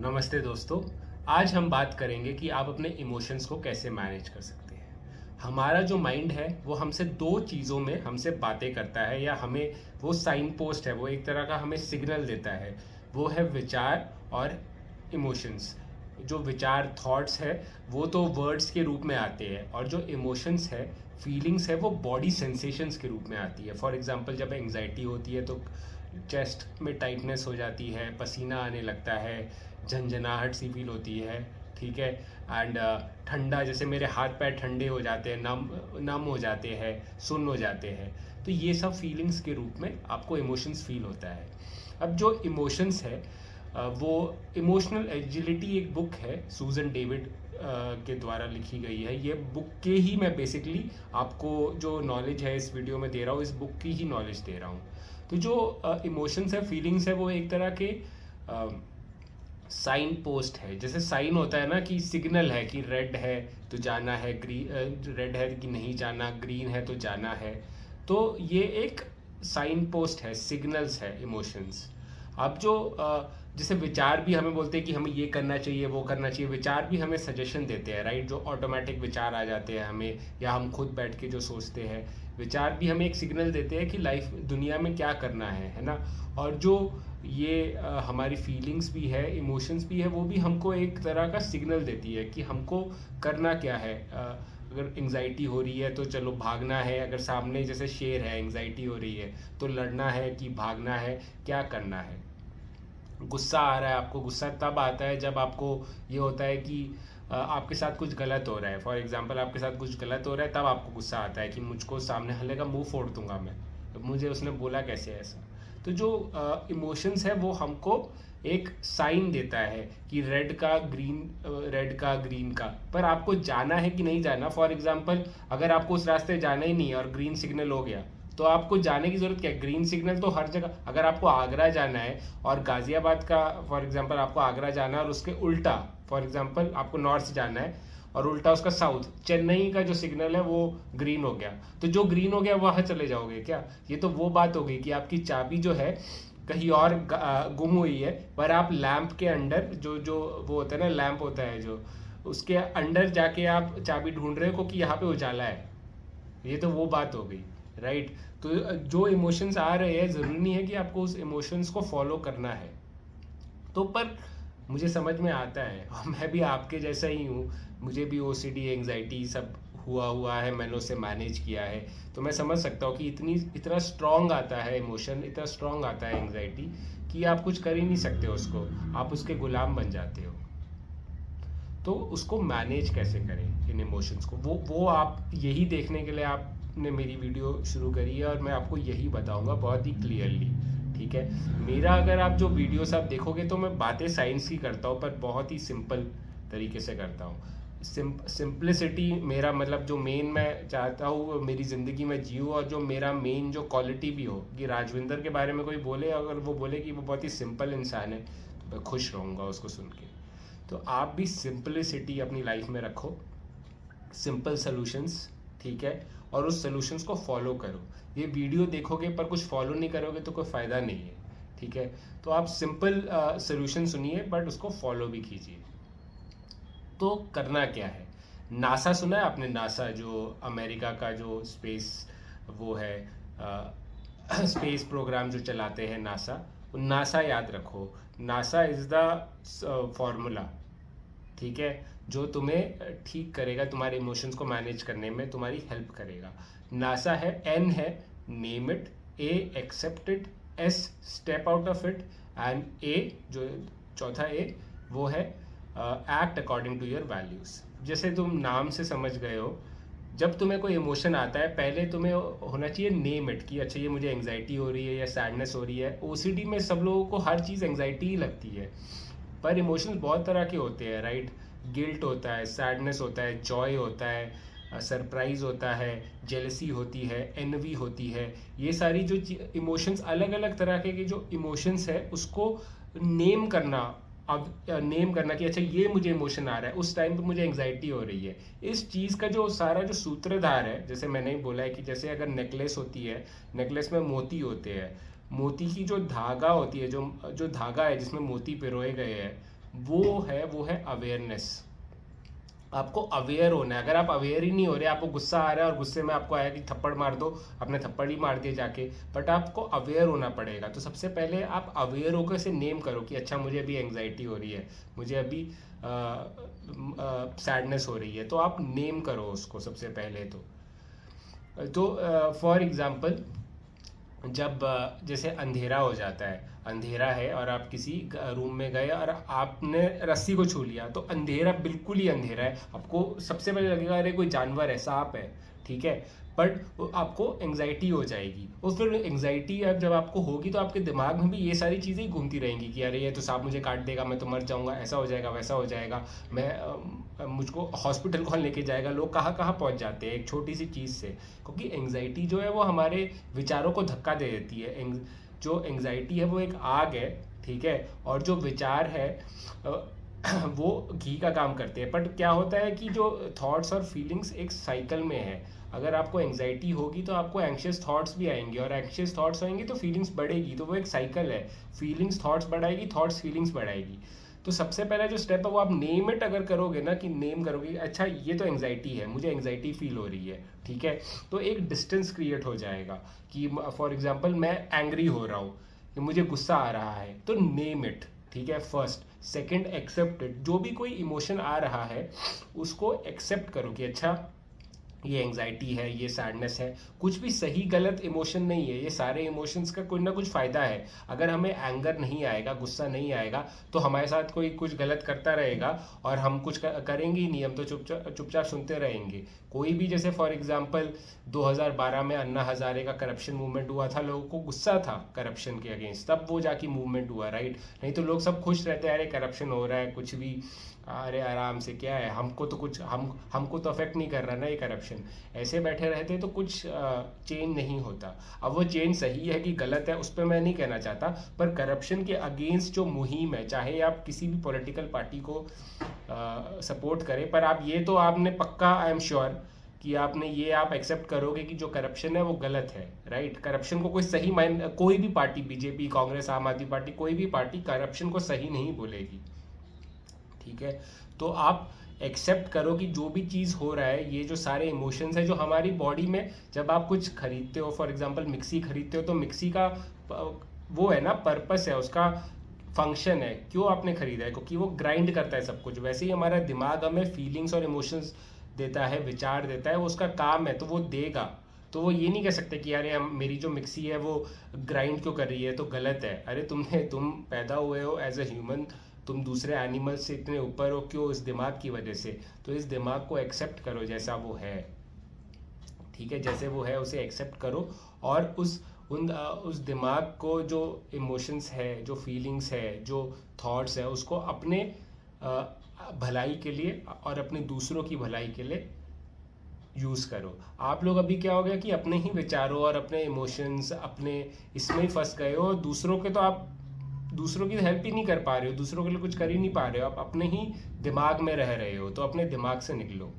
नमस्ते दोस्तों। आज हम बात करेंगे कि आप अपने इमोशंस को कैसे मैनेज कर सकते हैं। हमारा जो माइंड है वो हमसे दो चीज़ों में हमसे बातें करता है या हमें वो साइन पोस्ट है, वो एक तरह का हमें सिग्नल देता है। वो है विचार और इमोशंस। जो विचार थॉट्स है वो तो वर्ड्स के रूप में आते हैं, और जो इमोशंस है, फीलिंग्स है, वो बॉडी सेंसेशंस के रूप में आती है। फॉर एग्जांपल, जब एंग्जाइटी होती है तो चेस्ट में टाइटनेस हो जाती है, पसीना आने लगता है, झंझनाहट सी फील होती है। ठीक है। एंड ठंडा, जैसे मेरे हाथ पैर ठंडे हो जाते हैं, नम नम हो जाते हैं, सुन्न हो जाते हैं। तो ये सब फीलिंग्स के रूप में आपको इमोशंस फील होता है। अब जो इमोशंस है वो इमोशनल एजिलिटी एक बुक है, सूजन डेविड के द्वारा लिखी गई है। ये बुक के ही मैं बेसिकली आपको जो नॉलेज है इस वीडियो में दे रहा हूँ, इस बुक की ही नॉलेज दे रहा हूँ। तो जो इमोशंस है, फीलिंग्स है, वो एक तरह के साइन पोस्ट है। जैसे साइन होता है ना, कि सिग्नल है कि रेड है तो जाना है, रेड है कि नहीं जाना, ग्रीन है तो जाना है। तो ये एक साइन पोस्ट है, सिग्नल्स है इमोशंस। अब जो जैसे विचार भी हमें बोलते हैं कि हमें ये करना चाहिए, वो करना चाहिए। विचार भी हमें सजेशन देते हैं, राइट। जो ऑटोमेटिक विचार आ जाते हैं हमें, या हम खुद बैठ के जो सोचते हैं, विचार भी हमें एक सिग्नल देते हैं कि लाइफ, दुनिया में क्या करना है ना। और जो ये हमारी फीलिंग्स भी है, इमोशंस भी है, वो भी हमको एक तरह का सिग्नल देती है कि हमको करना क्या है। अगर एंग्जाइटी हो रही है तो चलो भागना है, अगर सामने जैसे शेर है, एंग्जाइटी हो रही है तो लड़ना है कि भागना है, क्या करना है। गुस्सा आ रहा है आपको, गुस्सा तब आता है जब आपको ये होता है कि आपके साथ कुछ गलत हो रहा है। फॉर एग्जांपल, आपके साथ कुछ गलत हो रहा है, तब आपको गुस्सा आता है कि मुझको सामने हल्ले का मुंह फोड़ दूंगा मैं, मुझे उसने बोला कैसे ऐसा। तो जो इमोशंस है वो हमको एक साइन देता है कि रेड का ग्रीन का, पर आपको जाना है कि नहीं जाना। फॉर एग्जांपल, अगर आपको उस रास्ते जाना ही नहीं है और ग्रीन सिग्नल हो गया, तो आपको जाने की जरूरत क्या है? ग्रीन सिग्नल तो हर जगह। अगर आपको आगरा जाना है और गाजियाबाद का, फॉर एग्जांपल आपको आगरा जाना है और उसके उल्टा, फॉर एग्जांपल आपको नॉर्थ से जाना है और उल्टा उसका साउथ, चेन्नई का जो सिग्नल है वो ग्रीन हो गया, तो जो ग्रीन हो गया वहां चले जाओगे क्या? ये तो वो बात हो गई कि आपकी चाबी जो है कहीं और गुम हुई है, पर आप लैंप के अंडर, जो जो वो होता है ना, लैंप होता है जो, उसके अंडर जाके आप चाबी ढूंढ रहे हो कि यहाँ पे उजाला है। ये तो वो बात हो गई, राइट। तो जो इमोशंस आ रहे हैं, ज़रूरी नहीं है कि आपको उस इमोशंस को फॉलो करना है। तो पर मुझे समझ में आता है, और मैं भी आपके जैसा ही हूँ। मुझे भी ओसीडी, एंग्जाइटी सब हुआ हुआ है, मैंने उसे मैनेज किया है। तो मैं समझ सकता हूँ कि इतना स्ट्रांग आता है इमोशन, इतना स्ट्रांग आता है एंग्जाइटी, कि आप कुछ कर ही नहीं सकते उसको, आप उसके गुलाम बन जाते हो। तो उसको मैनेज कैसे करें इन इमोशंस को, वो आप यही देखने के लिए आपने मेरी वीडियो शुरू करी है, और मैं आपको यही बताऊंगा बहुत ही क्लियरली। ठीक है। मेरा अगर आप जो वीडियोस आप देखोगे तो मैं बातें साइंस की करता हूँ, पर बहुत ही सिंपल तरीके से करता हूँ। सिंप्लिसिटी मेरा मतलब, जो मेन मैं चाहता हूँ मेरी ज़िंदगी में जीऊँ, और जो मेरा मेन जो क्वालिटी भी हो, कि राजविंदर के बारे में कोई बोले, अगर वो बोले कि वो बहुत ही सिंपल इंसान है, तो मैं खुश रहूँगा उसको सुन के। तो आप भी सिंपलिसिटी अपनी लाइफ में रखो, सिंपल सॉल्यूशंस। ठीक है। और उस सॉल्यूशंस को फॉलो करो। ये वीडियो देखोगे पर कुछ फॉलो नहीं करोगे तो कोई फ़ायदा नहीं है। ठीक है। तो आप सिंपल सॉल्यूशन सुनिए, बट उसको फॉलो भी कीजिए। तो करना क्या है? नासा सुना है आपने? नासा, जो अमेरिका का जो स्पेस वो है, स्पेस प्रोग्राम जो चलाते हैं नासा, नासा याद रखो। नासा इज़ द फॉर्मूला, ठीक है, जो तुम्हें ठीक करेगा, तुम्हारे इमोशंस को मैनेज करने में तुम्हारी हेल्प करेगा। नासा है, एन है name it, A accept it, S step out of it, and A जो चौथा ए वो है act according to your values. जैसे तुम नाम से समझ गए हो, जब तुम्हें कोई इमोशन आता है, पहले तुम्हें होना चाहिए नेम इट, कि अच्छा ये मुझे एंग्जाइटी हो रही है या सैडनेस हो रही है। ओसीडी में सब लोगों को हर चीज़ एंग्जाइटी ही लगती है, पर इमोशंस बहुत तरह के होते हैं, राइट। गिल्ट होता है, सैडनेस होता है, जॉय होता है, सरप्राइज होता है, जेलसी होती है, एनवी होती है। ये सारी जो इमोशंस, अलग अलग तरह के जो इमोशंस है, उसको नेम करना। अब नेम करना कि अच्छा ये मुझे इमोशन आ रहा है, उस टाइम पे मुझे एंग्जाइटी हो रही है। इस चीज़ का जो सारा जो सूत्रधार है, जैसे मैंने ही बोला है कि जैसे अगर नेकलेस होती है, नेकलेस में मोती होते हैं, मोती की जो धागा होती है, जो जो धागा है जिसमें मोती पिरोए गए हैं, वो है अवेयरनेस। आपको अवेयर होना है। अगर आप अवेयर ही नहीं हो रहे, आपको गुस्सा आ रहा है और गुस्से में आपको आया कि थप्पड़ मार दो, आपने थप्पड़ ही मार दिए जाके, बट आपको अवेयर होना पड़ेगा। तो सबसे पहले आप अवेयर होकर से नेम करो कि अच्छा मुझे अभी एंग्जाइटी हो रही है, मुझे अभी सैडनेस हो रही है, तो आप नेम करो उसको सबसे पहले। तो फॉर एग्जांपल जब जैसे अंधेरा हो जाता है, अंधेरा है और आप किसी रूम में गए और आपने रस्सी को छू लिया, तो अंधेरा बिल्कुल ही अंधेरा है, आपको सबसे पहले लगेगा अरे कोई जानवर है, सांप है, ठीक है, बट आपको एंग्जाइटी हो जाएगी। और फिर एंग्जाइटी अब जब आपको होगी तो आपके दिमाग में भी ये सारी चीज़ें घूमती रहेंगी कि अरे ये तो सांप मुझे काट देगा, मैं तो मर जाऊंगा, ऐसा हो जाएगा, वैसा हो जाएगा, मुझको हॉस्पिटल कौन लेके जाएगा। लोग कहाँ कहाँ पहुँच जाते हैं एक छोटी सी चीज़ से, क्योंकि एंग्जाइटी जो है वो हमारे विचारों को धक्का दे देती है। जो एंग्जाइटी है वो एक आग है, ठीक है, और जो विचार है वो घी का काम करते हैं। बट क्या होता है कि जो थॉट्स और फीलिंग्स एक साइकिल में है। अगर आपको एंग्जाइटी होगी तो आपको एंग्शियस थॉट्स भी आएंगे, और एंग्शियस थॉट्स आएंगे तो फीलिंग्स बढ़ेगी, तो वो एक साइकिल है। फीलिंग्स थॉट्स बढ़ाएगी, थॉट्स फीलिंग्स बढ़ाएगी। तो सबसे पहला जो स्टेप है वो आप नेम इट अगर करोगे ना, कि नेम करोगे अच्छा ये तो एंग्जाइटी है, मुझे एंग्जाइटी फील हो रही है, ठीक है, तो एक डिस्टेंस क्रिएट हो जाएगा कि फॉर एग्जांपल मैं एंग्री हो रहा हूँ, कि मुझे गुस्सा आ रहा है, तो नेम इट, ठीक है, फर्स्ट। Second, accept it. जो भी कोई इमोशन आ रहा है उसको एक्सेप्ट करो कि अच्छा ये एंग्जाइटी है, ये सैडनेस है। कुछ भी सही गलत इमोशन नहीं है, ये सारे इमोशंस का कोई ना कुछ फ़ायदा है। अगर हमें एंगर नहीं आएगा, गुस्सा नहीं आएगा, तो हमारे साथ कोई कुछ गलत करता रहेगा और हम कुछ करेंगे ही नहीं, हम तो चुपचाप चुपचाप सुनते रहेंगे। कोई भी जैसे फॉर एग्जांपल 2012 में अन्ना हजारे का करप्शन मूवमेंट हुआ था, लोगों को गुस्सा था करप्शन के अगेंस्ट, तब वो जाके मूवमेंट हुआ, राइट। नहीं तो लोग सब खुश रहते हैं, अरे करप्शन हो रहा है, कुछ भी, अरे आराम से, क्या है, हमको तो कुछ हमको तो अफेक्ट नहीं कर रहा ना ये करप्शन। ऐसे बैठे रहते तो कुछ चेंज नहीं होता। अब वो चेंज सही है कि गलत है उस पर मैं नहीं कहना चाहता, पर करप्शन के अगेंस्ट जो मुहिम है, चाहे आप किसी भी पॉलिटिकल पार्टी को सपोर्ट करें, पर आप ये तो आपने पक्का, आई एम श्योर कि आपने ये आप एक्सेप्ट करोगे कि जो करप्शन है वो गलत है, राइट। करप्शन को कोई सही कोई भी पार्टी, बीजेपी, कांग्रेस, आम आदमी पार्टी, कोई भी पार्टी करप्शन को सही नहीं बोलेगी, ठीक है। तो आप एक्सेप्ट करो कि जो भी चीज़ हो रहा है, ये जो सारे इमोशंस है जो हमारी बॉडी में, जब आप कुछ खरीदते हो, फॉर एग्जांपल मिक्सी खरीदते हो, तो मिक्सी का वो है ना, पर्पस है, उसका फंक्शन है, क्यों आपने खरीदा है, क्योंकि वो ग्राइंड करता है सब कुछ। वैसे ही हमारा दिमाग हमें फीलिंग्स और इमोशंस देता है, विचार देता है, वो उसका काम है, तो वो देगा। तो वो ये नहीं कह सकते कि यार मेरी जो मिक्सी है वो ग्राइंड क्यों कर रही है, तो गलत है। अरे तुम पैदा हुए हो एज ए ह्यूमन, तुम दूसरे एनिमल से इतने ऊपर हो, क्यों, इस दिमाग की वजह से। तो इस दिमाग को एक्सेप्ट करो जैसा वो है, ठीक है, जैसे वो है उसे एक्सेप्ट करो, और उस दिमाग को, जो इमोशंस है, जो फीलिंग्स है, जो थॉट्स है, उसको अपने भलाई के लिए और अपने दूसरों की भलाई के लिए यूज़ करो। आप लोग अभी क्या हो गया कि अपने ही विचारों और अपने इमोशंस, अपने इसमें ही फंस गए हो, दूसरों के तो आप दूसरों की हेल्प ही नहीं कर पा रहे हो, दूसरों के लिए कुछ कर ही नहीं पा रहे हो, आप अपने ही दिमाग में रह रहे हो। तो अपने दिमाग से निकलो,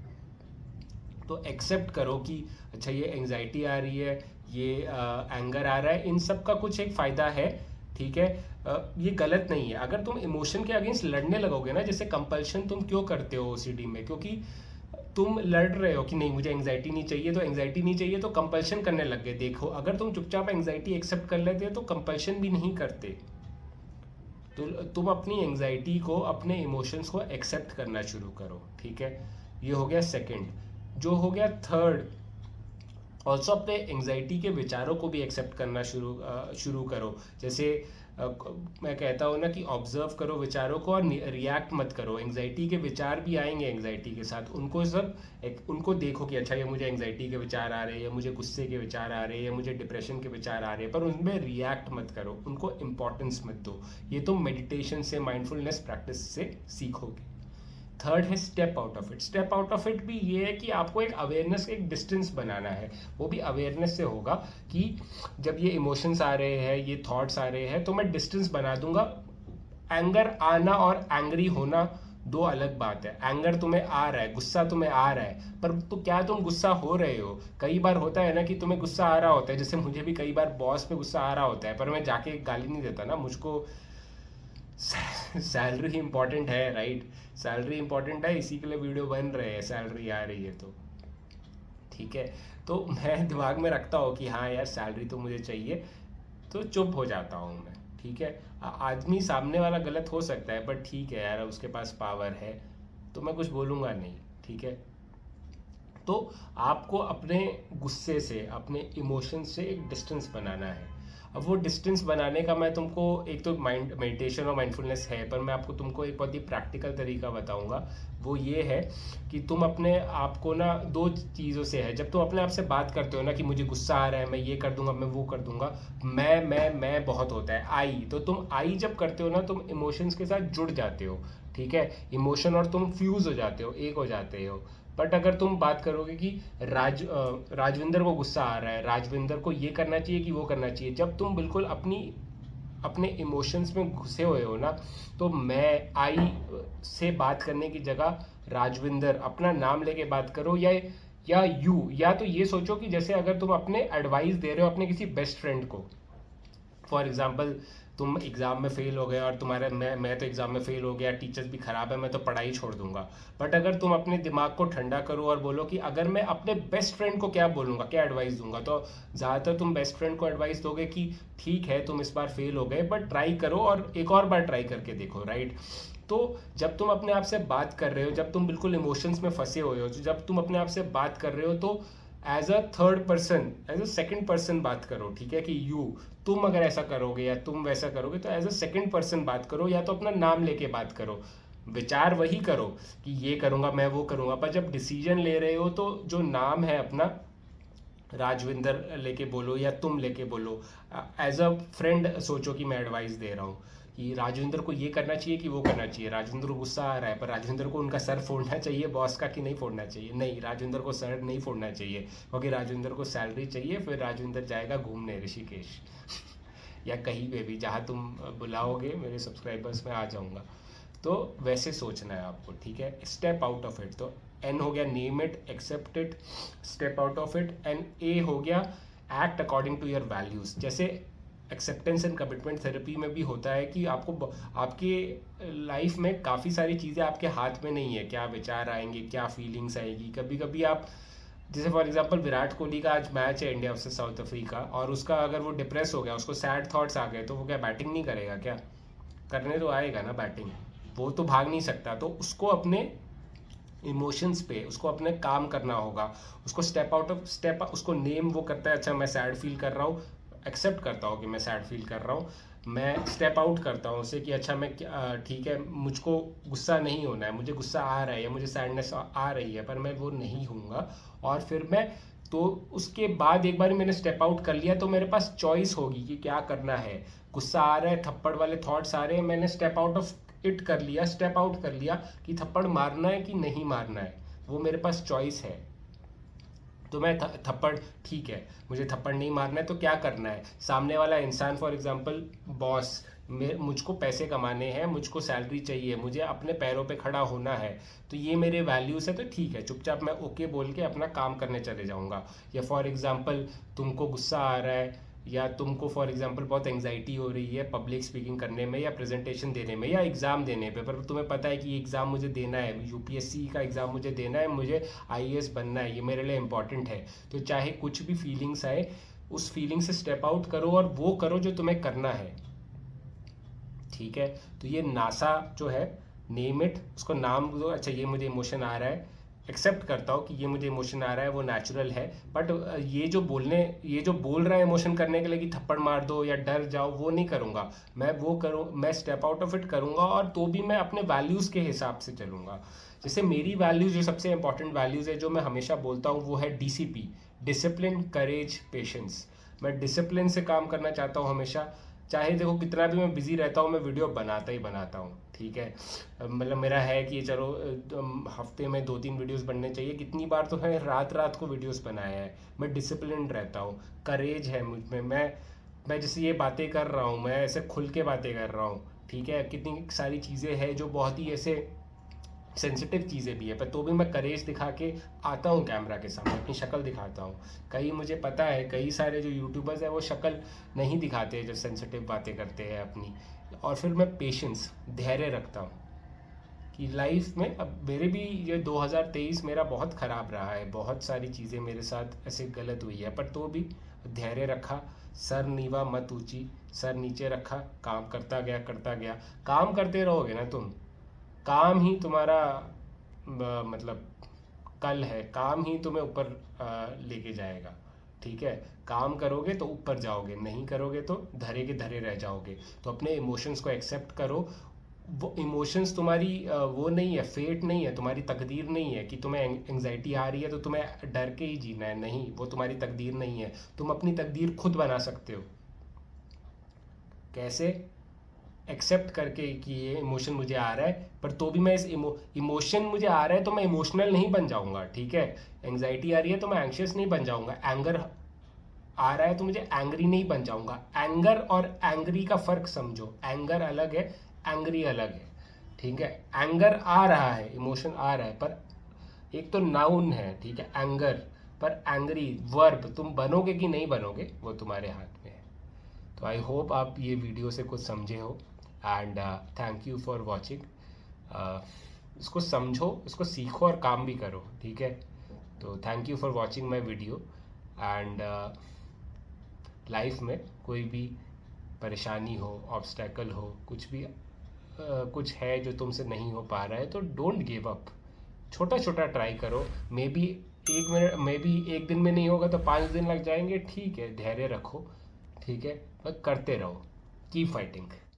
तो एक्सेप्ट करो कि अच्छा ये एंग्जाइटी आ रही है, ये एंगर आ रहा है, इन सब का कुछ एक फ़ायदा है, ठीक है। ये गलत नहीं है। अगर तुम इमोशन के अगेंस्ट लड़ने लगोगे ना, जैसे कंपल्शन तुम क्यों करते हो ओसीडी में, क्योंकि तुम लड़ रहे हो कि नहीं मुझे एंग्जाइटी नहीं चाहिए, तो एंग्जाइटी नहीं चाहिए तो कंपल्शन करने लग गए। देखो, अगर तुम चुपचाप एंग्जाइटी एक्सेप्ट कर लेते तो कंपल्शन भी नहीं करते। तो तुम अपनी एंग्जाइटी को, अपने इमोशंस को एक्सेप्ट करना शुरू करो, ठीक है। ये हो गया सेकंड। जो हो गया थर्ड, ऑल्सो अपने एंग्जाइटी के विचारों को भी एक्सेप्ट करना शुरू करो। जैसे मैं कहता हूँ ना कि ऑब्जर्व करो विचारों को और रिएक्ट मत करो। एंग्जाइटी के विचार भी आएंगे एंग्जाइटी के साथ, उनको देखो कि अच्छा ये मुझे एंग्जाइटी के विचार आ रहे हैं, या मुझे गुस्से के विचार आ रहे हैं, या मुझे डिप्रेशन के विचार आ रहे हैं, पर उनमें रिएक्ट मत करो, उनको इंपॉर्टेंस मत दो। ये तुम मेडिटेशन से, माइंडफुलनेस प्रैक्टिस से सीखोगे। थर्ड है step out of it. Step out of it भी ये है कि आपको एक अवेयरनेस, एक डिस्टेंस बनाना है। वो भी अवेयरनेस से होगा कि जब ये इमोशंस आ रहे हैं, ये थॉट्स आ रहे हैं, तो मैं डिस्टेंस बना दूंगा। एंगर आना और एंग्री होना दो अलग बात है। एंगर तुम्हें आ रहा है, गुस्सा तुम्हें आ रहा है, पर तो क्या तुम गुस्सा हो रहे हो? कई बार होता है ना कि तुम्हें गुस्सा आ रहा होता है, जैसे मुझे भी कई बार बॉस पे गुस्सा आ रहा होता है, पर मैं जाके गाली नहीं देता ना, मुझको सैलरी इम्पोर्टेंट है, राइट? सैलरी इम्पोर्टेंट है, इसी के लिए वीडियो बन रहे हैं, सैलरी आ रही है तो ठीक है। तो मैं दिमाग में रखता हूँ कि हाँ यार सैलरी तो मुझे चाहिए, तो चुप हो जाता हूँ मैं, ठीक है। आदमी सामने वाला गलत हो सकता है, बट ठीक है यार, उसके पास पावर है, तो मैं कुछ बोलूँगा नहीं, ठीक है। तो आपको अपने गुस्से से, अपने इमोशन से एक डिस्टेंस बनाना है। अब वो डिस्टेंस बनाने का मैं तुमको, एक तो माइंड मेडिटेशन और माइंडफुलनेस है, पर मैं आपको तुमको एक बहुत ही प्रैक्टिकल तरीका बताऊंगा। वो ये है कि तुम अपने आप को ना दो चीज़ों से है, जब तुम अपने आप से बात करते हो ना कि मुझे गुस्सा आ रहा है, मैं ये कर दूंगा, मैं वो कर दूंगा, मैं बहुत होता है, आई, तो तुम आई जब करते हो ना, तुम इमोशंस के साथ जुड़ जाते हो, ठीक है। इमोशन और तुम फ्यूज हो जाते हो, एक हो जाते हो। बट अगर तुम बात करोगे कि राजविंदर को गुस्सा आ रहा है, राजविंदर को ये करना चाहिए कि वो करना चाहिए, जब तुम बिल्कुल अपने इमोशंस में घुसे हुए हो ना, तो मैं आई से बात करने की जगह राजविंदर अपना नाम लेके बात करो, या या तो ये सोचो कि जैसे अगर तुम अपने एडवाइस दे रहे हो अपने किसी बेस्ट फ्रेंड को। फॉर एग्जाम्पल, तुम एग्ज़ाम में फेल हो गए और तुम्हारे मैं तो एग्ज़ाम में फेल हो गया, टीचर्स भी ख़राब है, मैं तो पढ़ाई छोड़ दूंगा। बट अगर तुम अपने दिमाग को ठंडा करो और बोलो कि अगर मैं अपने बेस्ट फ्रेंड को क्या बोलूँगा, क्या एडवाइस दूंगा, तो ज़्यादातर तुम बेस्ट फ्रेंड को एडवाइस दोगे कि ठीक है तुम इस बार फेल हो गए, बट ट्राई करो और एक और बार ट्राई करके देखो, राइट? तो जब तुम अपने आप से बात कर रहे हो, जब तुम बिल्कुल इमोशंस में फंसे हुए हो, तो जब तुम अपने आप से बात कर रहे हो, तो as a third person, as a second person बात करो, ठीक है, कि तुम अगर ऐसा करोगे या तुम वैसा करोगे, तो एज अ सेकंड पर्सन बात करो, या तो अपना नाम लेके बात करो, विचार वही करो कि ये करूंगा, मैं वो करूंगा, पर जब डिसीजन ले रहे हो तो जो नाम है अपना, राजविंदर लेके बोलो या तुम लेके बोलो। एज अ फ्रेंड सोचो कि मैं एडवाइस दे रहा हूँ कि राजविंदर को ये करना चाहिए कि वो करना चाहिए। राजविंदर को गुस्सा आ रहा है, पर राजविंदर को उनका सर फोड़ना चाहिए बॉस का कि नहीं फोड़ना चाहिए? नहीं, राजविंदर को सर नहीं फोड़ना चाहिए, क्योंकि राजविंदर को सैलरी चाहिए। फिर राजविंदर जाएगा घूमने ऋषिकेश या कहीं पे भी, जहाँ तुम बुलाओगे मेरे सब्सक्राइबर्स में आ जाऊँगा। तो वैसे सोचना है आपको, ठीक है। स्टेप आउट ऑफ इट, तो एन हो गया name it, accept it, step out of it, and A हो गया act according to your values. जैसे एक्सेप्टेंस एंड कमिटमेंट थेरेपी में भी होता है कि आपको आपके लाइफ में काफ़ी सारी चीज़ें आपके हाथ में नहीं है, क्या विचार आएंगे, क्या फीलिंग्स आएगी। कभी कभी आप, जैसे फॉर एग्जांपल विराट कोहली का आज मैच है इंडिया वर्सेस साउथ अफ्रीका, और उसका अगर वो डिप्रेस हो गया, उसको सैड थॉट्स आ गए, तो वो क्या बैटिंग नहीं करेगा? क्या करने तो आएगा ना बैटिंग, वो तो भाग नहीं सकता। तो उसको अपने इमोशंस पे उसको अपने काम करना होगा, उसको स्टेप उसको नेम वो करता है, अच्छा मैं सैड फील कर रहा हूँ, एक्सेप्ट करता हूँ कि मैं सैड फील कर रहा हूँ, मैं स्टेप आउट करता हूँ उसे कि अच्छा मैं ठीक है, मुझको गुस्सा नहीं होना है, मुझे गुस्सा आ रहा है या मुझे सैडनेस आ रही है, पर मैं वो नहीं हूँगा। और फिर मैं, तो उसके बाद एक बार मैंने स्टेप आउट कर लिया, तो मेरे पास चॉइस होगी कि क्या करना है। गुस्सा आ रहा है, थप्पड़ वाले थॉट्स आ रहे हैं, मैंने स्टेप आउट ऑफ इट कर लिया, स्टेप आउट कर लिया कि थप्पड़ मारना है कि नहीं मारना है, वो मेरे पास चॉइस है। तो मैं थप्पड़, ठीक है मुझे थप्पड़ नहीं मारना है, तो क्या करना है? सामने वाला इंसान, फॉर एग्जांपल बॉस, मुझको पैसे कमाने हैं, मुझको सैलरी चाहिए, मुझे अपने पैरों पे खड़ा होना है, तो ये मेरे वैल्यूज़ है, तो ठीक है चुपचाप मैं ओके बोल के अपना काम करने चले जाऊंगा। या फॉर एग्जांपल तुमको गुस्सा आ रहा है, या तुमको फॉर एग्जांपल बहुत एंग्जाइटी हो रही है पब्लिक स्पीकिंग करने में या प्रेजेंटेशन देने में या एग्ज़ाम देने पे, पर तुम्हें पता है कि ये एग्ज़ाम मुझे देना है, यूपीएससी का एग्ज़ाम मुझे देना है, मुझे आईएएस बनना है, ये मेरे लिए इंपॉर्टेंट है। तो चाहे कुछ भी फीलिंग्स आए, उस फीलिंग से स्टेप आउट करो और वो करो जो तुम्हें करना है, ठीक है। तो ये नासा जो है, नेम इट, उसको नाम दो, अच्छा ये मुझे इमोशन आ रहा है, एक्सेप्ट करता हूँ कि ये मुझे इमोशन आ रहा है, वो नेचुरल है। बट ये जो बोल रहा है इमोशन करने के लिए कि थप्पड़ मार दो या डर जाओ, वो नहीं करूँगा मैं, वो करूँ मैं स्टेप आउट ऑफ इट करूँगा, और तो भी मैं अपने वैल्यूज़ के हिसाब से चलूँगा। जैसे मेरी वैल्यूज़, जो सबसे इंपॉर्टेंट वैल्यूज़ है जो मैं हमेशा बोलता हूँ, वो है DCP, डिसिप्लिन, करेज, पेशेंस। मैं डिसिप्लिन से काम करना चाहता हूँ हमेशा, चाहे देखो कितना भी मैं बिजी रहता हूँ, मैं वीडियो बनाता ही बनाता हूँ, ठीक है। मतलब मेरा है कि चलो हफ्ते में 2-3 वीडियोस बनने चाहिए, कितनी बार तो मैं रात रात को वीडियोस बनाया है। मैं डिसिप्लिन रहता हूँ, करेज है मुझ में, मैं जैसे ये बातें कर रहा हूँ, मैं ऐसे खुल के बातें कर रहा हूँ, ठीक है। कितनी सारी चीज़ें हैं जो बहुत ही ऐसे सेंसिटिव चीज़ें भी है, पर तो भी मैं करेज दिखा के आता हूँ कैमरा के सामने, अपनी शक्ल दिखाता हूँ। कई, मुझे पता है कई सारे जो यूट्यूबर्स हैं वो शक्ल नहीं दिखाते जो सेंसिटिव बातें करते हैं अपनी, और फिर मैं पेशेंस, धैर्य रखता हूँ कि लाइफ में अब मेरे भी ये 2023 मेरा बहुत ख़राब रहा है, बहुत सारी चीज़ें मेरे साथ ऐसे गलत हुई है, पर तो भी धैर्य रखा, सर नीवा मत ऊंची, सर नीचे रखा, काम करता गया। काम करते रहोगे ना तुम, काम ही तुम्हारा मतलब कल है, काम ही तुम्हें ऊपर लेके जाएगा। ठीक है, काम करोगे तो ऊपर जाओगे, नहीं करोगे तो धरे के धरे रह जाओगे। तो अपने इमोशंस को एक्सेप्ट करो। वो इमोशंस तुम्हारी वो नहीं है, फेट नहीं है, तुम्हारी तकदीर नहीं है कि तुम्हें एंग्जाइटी आ रही है तो तुम्हें डर के ही जीना है। नहीं, वो तुम्हारी तकदीर नहीं है। तुम अपनी तकदीर खुद बना सकते हो। कैसे? एक्सेप्ट करके कि ये इमोशन मुझे आ रहा है, पर तो भी मैं इस इमोशन मुझे आ रहा है तो मैं इमोशनल नहीं बन जाऊंगा। ठीक है, एंग्जाइटी आ रही है तो मैं एंग्शियस नहीं बन जाऊंगा, एंगर आ रहा है तो मुझे एंग्री नहीं बन जाऊंगा। एंगर और एंग्री का फर्क समझो, एंगर अलग है, एंग्री अलग है। ठीक है, एंगर आ रहा है, इमोशन आ रहा है, पर एक तो नाउन है, ठीक है, एंगर, पर एंग्री वर्ब, तुम बनोगे कि नहीं बनोगे वो तुम्हारे हाथ में है। तो आई होप आप ये वीडियो से कुछ समझे हो, and thank you for watching. इसको समझो, इसको सीखो और काम भी करो। ठीक है, तो thank you for watching my video. And life में कोई भी परेशानी हो, ऑब्स्टेकल हो, कुछ भी कुछ है जो तुमसे नहीं हो पा रहा है, तो डोंट गिव अप। छोटा छोटा ट्राई करो। May be 1 minute, may be 1 दिन में नहीं होगा तो 5 दिन लग जाएंगे। ठीक है, धैर्य रखो। ठीक है, पर करते रहो, कीप फाइटिंग।